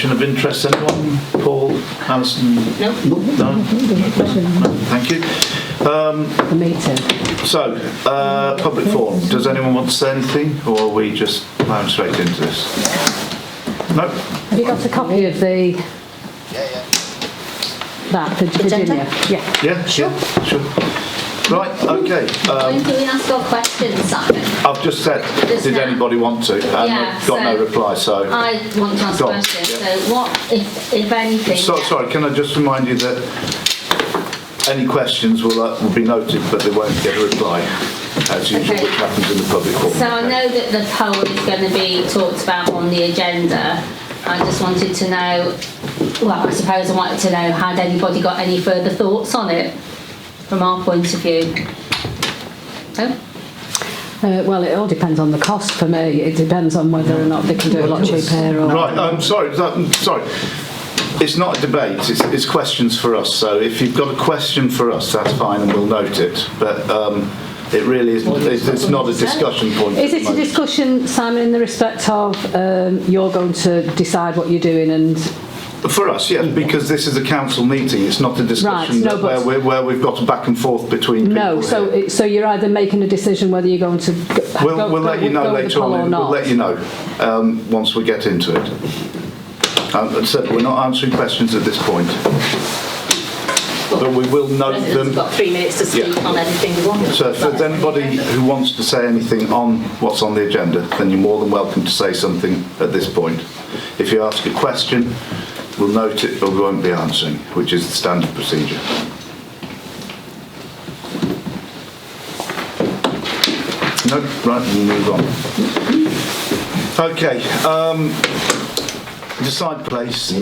Of interest, anyone? Paul, Alison? No. No? Thank you. The meeting. So, public forum. Does anyone want to say anything, or are we just plowing straight into this? No? Have you got a copy of the... That, the Virginia? Yeah. Yeah? Sure. Yeah, sure. Right, okay. When can we ask our questions, Simon? I've just said, did anybody want to? And I've got no reply, so... I want to ask questions. Yeah. So what, if anything... Sorry, can I just remind you that any questions will be noted, but they won't get a reply, as usual, which happens in the public forum. So I know that the poll is going to be talked about on the agenda. I just wanted to know, well, I suppose I wanted to know, had anybody got any further thoughts on it? From our point of view. Oh? Well, it all depends on the cost for me. It depends on whether or not they can do a lot cheaper. Or Right, I'm sorry. It's not a debate, it's questions for us. So if you've got a question for us, that's fine and we'll note it. But it really isn't, it's not a discussion point. Is it a discussion, Simon, in the respect of you're going to decide what you're doing and... For us, yes, because this is a council meeting. It's not a discussion where we've got a back and forth between people. No, so you're either making a decision whether you're going to we'll let you know later on. We'll let you know once we get into it. So we're not answering questions at this point, but we will note them. We've got 3 minutes to speak on anything we want. So if there's anybody who wants to say anything on what's on the agenda, then you're more than welcome to say something at this point. If you ask a question, we'll note it, but we won't be answering, which is the standard procedure. No, right, we'll move on. Okay, decide place.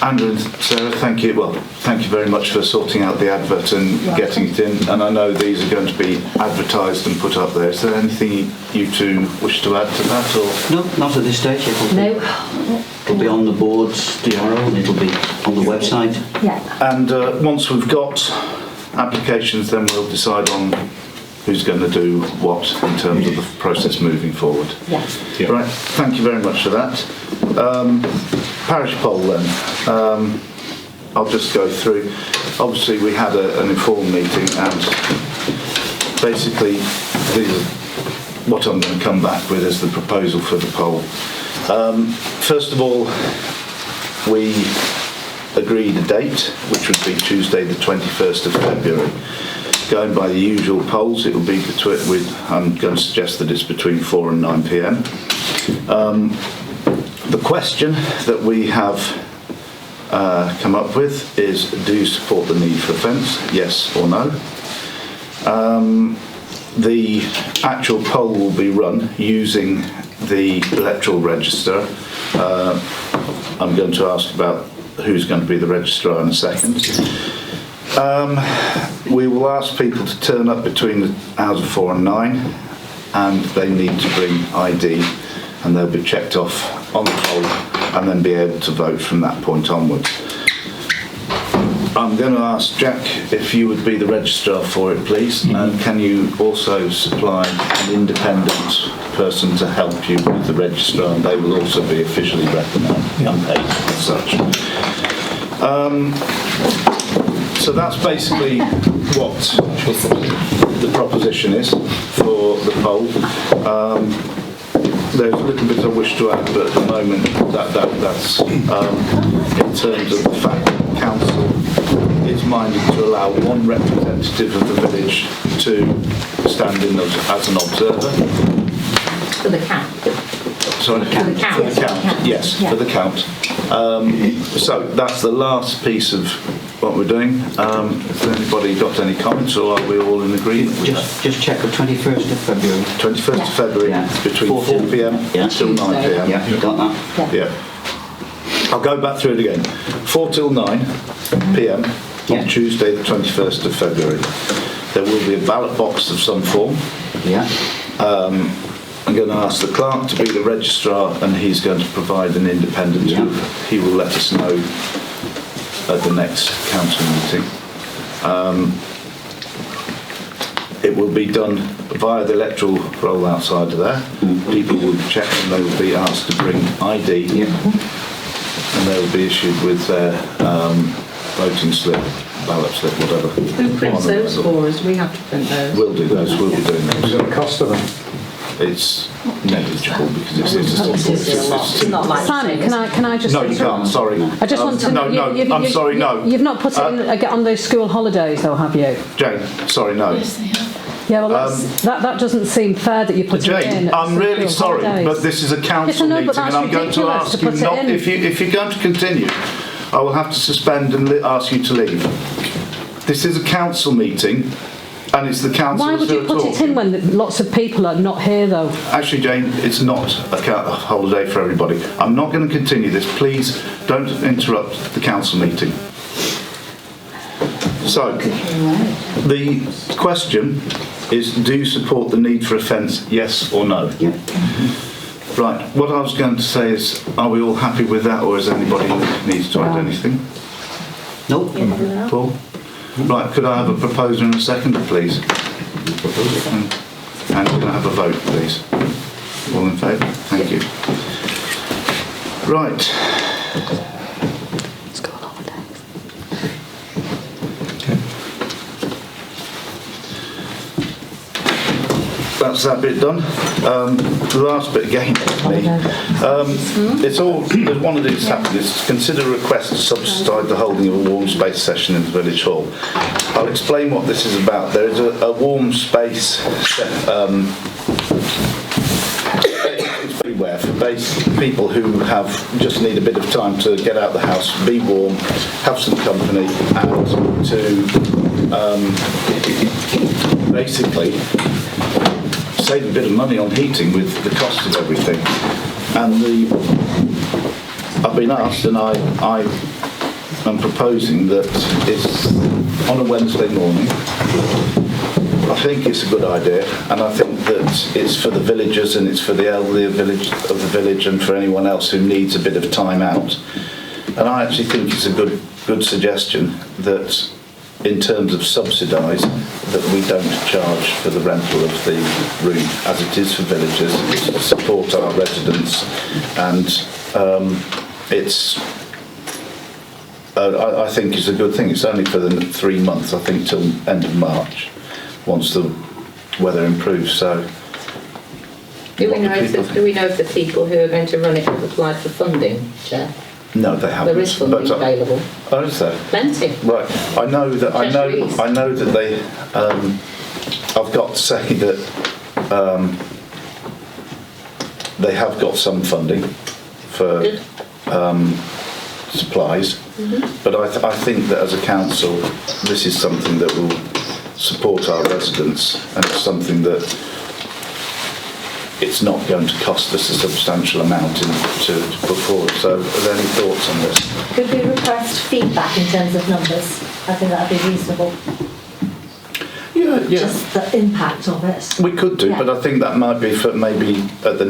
Andrew and Sarah, thank you. Well, thank you very much for sorting out the advert and getting it in. And I know these are going to be advertised and put up there. Is there anything you two wish to add to that, or no? Not at this stage. It'll be on the boards tomorrow, and it'll be on the website. Yeah. And once we've got applications, then we'll decide on who's going to do what in terms of the process moving forward. Yeah. Right. Thank you very much for that. Parish poll then. I'll just go through. Obviously, we had an informal meeting, and basically, these are what I'm going to come back with as the proposal for the poll. First of all, we agreed a date, which would be Tuesday the 21st of February. Going by the usual polls, it will be I'm going to suggest that it's between 4 and 9 p.m. The question that we have come up with is, do you support the need for a fence? Yes or no? The actual poll will be run using the electoral register. I'm going to ask about who's going to be the registrar in a second. We will ask people to turn up between the hours of 4 and 9, and they need to bring ID, and they'll be checked off on the poll and then be able to vote from that point onwards. I'm going to ask Jack if you would be the registrar for it, please, and can you also supply an independent person to help you with the registrar, and they will also be officially recognised and paid as such. So that's basically what the proposition is for the poll. There's a little bit I wish to add, but at the moment that's in terms of the fact that the council is minded to allow one representative of the village to stand in as an observer. For the count. Sorry, for the count. Yes, for the count. So that's the last piece of what we're doing. Has anybody got any comments, or are we all in agreement with that? Just check the 21st of February. 21st of February, between 4 p.m. till 9 p.m. Yeah, you got that? Yeah. I'll go back through it again. 4 till 9 p.m. on Tuesday the 21st of February. There will be a ballot box of some form. Yeah. I'm going to ask the clerk to be the registrar, and he's going to provide an independent who he will let us know at the next council meeting. It will be done via the electoral roll outside of there. People will be checked, and they will be asked to bring ID. and they will be issued with their voting slip, ballot slip, whatever. Who prints those for us? We have to print those. We'll do those, we'll be doing Is those. there a cost of them? It's negligible because it's It's not like Simon, can I just... No, you can't, sorry. I just want to... No, I'm sorry, no. You've not put it in on those school holidays though, have you? Jane, sorry, no. Yeah, well, that doesn't seem fair that you put it in. Jane, at I'm really school sorry, holidays. but this is a council Yes, I know, but meeting and that's I'm going to ridiculous ask to you put it not... in. If you're going to continue, I will have to suspend and ask you to leave. This is a council meeting and it's the council Why would who you are put it talking. in when lots of people are not here though? Actually, Jane, it's not a holiday for everybody. I'm not going to continue this. Please don't interrupt the council meeting. So, the question is, do you support the need for a fence, yes or no? Yeah. Right, what I was going to say is, are we all happy with that, or is anybody needs to add anything? Nope. Paul? Right, could I have a proposer and a seconder, please? And can I have a vote, please? All in favour? Thank you. Right. School holidays. That's that bit done. The last bit again is me. It's all, one of these happened is consider a request to subsidise the holding of a warm space session in the village hall. I'll explain what this is about. There is a warm space everywhere for people who just need a bit of time to get out the house, be warm, have some company, and to basically save a bit of money on heating with the cost of everything. And I've been asked, and I am proposing that it's on a Wednesday morning. I think it's a good idea, and I think that it's for the villagers and it's for the elderly of the village and for anyone else who needs a bit of time out. And I actually think it's a good suggestion that, in terms of subsidise, that we don't charge for the rental of the room, as it is for villagers, to support our residents, and I think it's a good thing. It's only for the 3 months, I think, till end of March, once the weather improves. So, Do we know if the people who are going to run it have applied for funding, Chair? no, they haven't. There is funding available. Oh, is there? Plenty. Right. I know that they. I've got to say that they have got some funding for supplies, but I think that as a council, this is something that will support our residents, and it's something that it's not going to cost us a substantial amount to put forward. So, are there any thoughts on this? Could we request feedback in terms of numbers? I think that would be reasonable. Yeah. Just the impact of it. We could do, Yeah. but I think that might be for maybe by the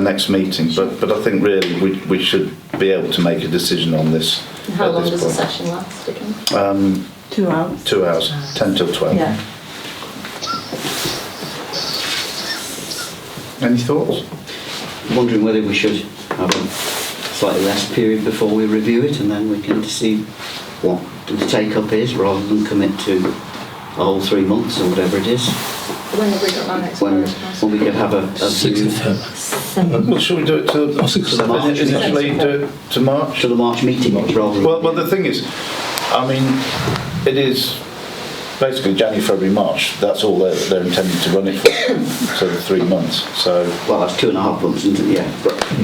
next meeting. But I think really we should be able to make a decision on this. How at long this does the point. session last again? 2 hours. 2 hours, 10 till 12. Yeah. Any thoughts? Wondering whether we should have a slightly less period before we review it, and then we can see what the take-up is, rather than commit to the whole 3 months or whatever it is. When have we got our next When correspondence? we can have a view Well, shall we do it to March. initially do it to March? to the March meeting, rather than... Well, the thing is, I mean, it is basically January, February, March. That's all they're intending to run it for, so the 3 months. So. Well, that's 2.5 months, isn't it? Yeah.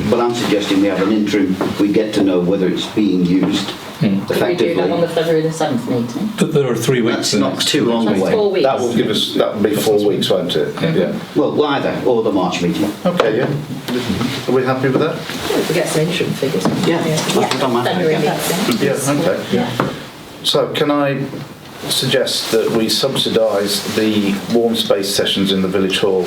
But I'm suggesting we have an interim, we get to know whether it's being used Could we do effectively. that on the February the 7th meeting? But there are 3 weeks. That's not too long That's away. 4 weeks. That will give us. That will be 4 weeks, won't it? Yeah. Well, either, or the March meeting. Okay. Yeah. Are we happy with that? If we get some interim figures. Yeah, that's what I'm after. February meeting. Yeah. Okay. Yeah. So, can I suggest that we subsidise the warm space sessions in the village hall?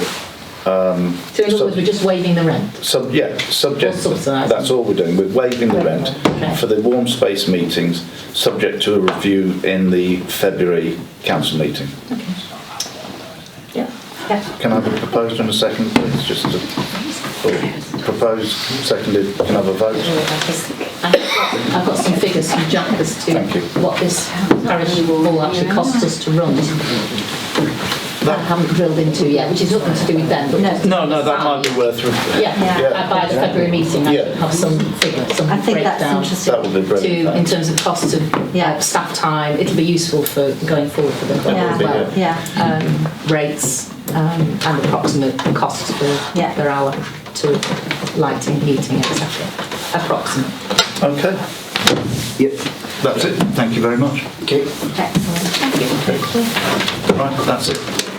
So in other words, we're just waiving the rent. Subject. Or subsidising. That's all we're doing. We're waiving the rent Okay. for the warm space meetings, subject to a review in the February council meeting. Yeah. Can I have a proposed and a second, please? Just to propose, seconded. Can I have a vote? And I've got some figures from Jack as to Thank you. what this parish will actually cost us to run, which I haven't drilled into yet, which is nothing to do with them. But No, that might be worth. Yeah, by the February meeting, I should have some figures, some I think that's breakdown. interesting. That would be brilliant. In terms of cost of staff time, it'll be useful for going forward for the club Yeah. as well. Yeah. Rates and approximate costs per hour to lighting, heating, etc. Approximate. Okay. Yep. That's it. Thank you very much. Okay. Excellent. Thank you. Right, that's it.